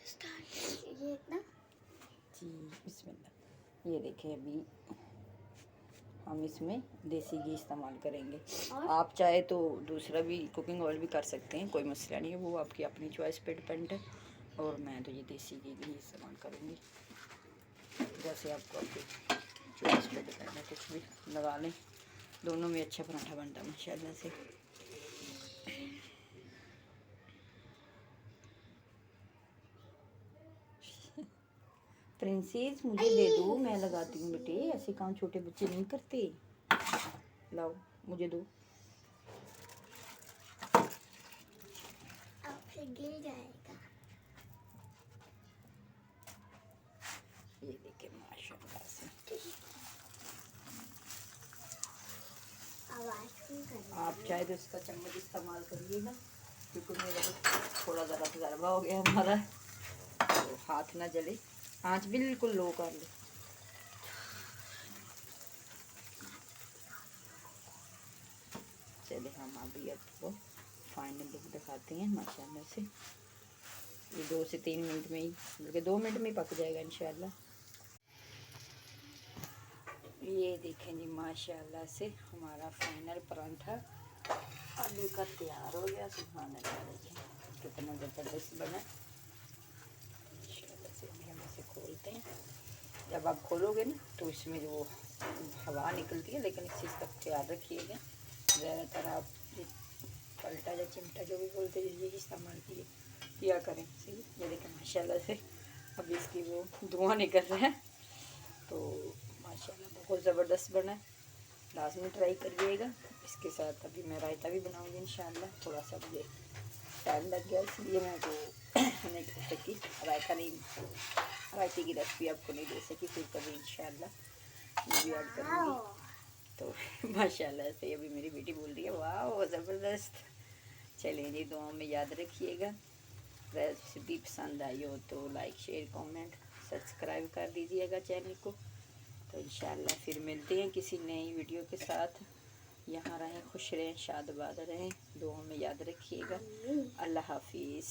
ये इतना जी बिस्मिल्लाह। ये देखें, अभी हम इसमें देसी घी इस्तेमाल करेंगे। आप चाहे तो दूसरा भी कुकिंग ऑयल भी कर सकते हैं, कोई मसला नहीं है, वो आपकी अपनी चॉइस पे डिपेंड है। और मैं तो ये देसी घी ही इस्तेमाल करूँगी, जैसे आपको आपकी चॉइस पे डिपेंड है, कुछ भी लगा लें। दोनों में अच्छा पराठा बनता है माशाल्लाह से। प्रिंसेस मुझे दे दो, मैं लगाती हूँ बेटे, ऐसे काम छोटे बच्चे नहीं करते। लाओ मुझे दो। आपसे गिर जाएगा। ये देखिए माशाल्लाह से। आप चाहे तो इसका चम्मच इस्तेमाल करिएगा, क्योंकि मेरा तो थोड़ा ज़रा तजर्बा हो गया हमारा, तो हाथ ना जले। आँच बिल्कुल लो कर ले। चले हम अभी आपको फाइनल लुक दिखाते हैं माशाल्लाह से। ये 2 से 3 मिनट में ही, बल्कि 2 मिनट में ही पक जाएगा इंशाल्लाह। ये देखें जी माशाल्लाह से हमारा फाइनल परांठा आलू का तैयार हो गया। सुभान अल्लाह, देखिए कितना ज़बरदस्त बना। माशाल्लाह से अभी हम इसे खोलते हैं। जब आप खोलोगे ना तो इसमें जो हवा निकलती है, लेकिन इस चीज़ का ख्याल रखिएगा, ज़्यादातर आप पलटा या चिमटा जो भी बोलते हैं यही इस्तेमाल किया करें। सही, ये देखें माशाल्लाह से अभी इसकी वो धुआं निकल रहा है, तो माशाल्लाह बहुत ज़बरदस्त बना है। लाजमी ट्राई करिएगा। इसके साथ अभी मैं रायता भी बनाऊंगी इंशाल्लाह। थोड़ा सा मुझे टाइम लग गया, इसलिए मैं वो नहीं कर सकी, रायते की रेसिपी आपको नहीं दे सकी। फिर कभी इंशाल्लाह मैं भी ऐड करूँगी। तो माशाल्लाह से अभी मेरी बेटी बोल रही है वाह ज़बरदस्त। चलिए जी, दुआ में याद रखिएगा। रेसिपी पसंद आई हो तो लाइक शेयर कमेंट सब्सक्राइब कर दीजिएगा चैनल को। तो इंशाल्लाह फिर मिलते हैं किसी नई वीडियो के साथ। यहाँ रहें, खुश रहें, शादबाद रहें, दुआ में याद रखिएगा। अल्लाह हाफिज़।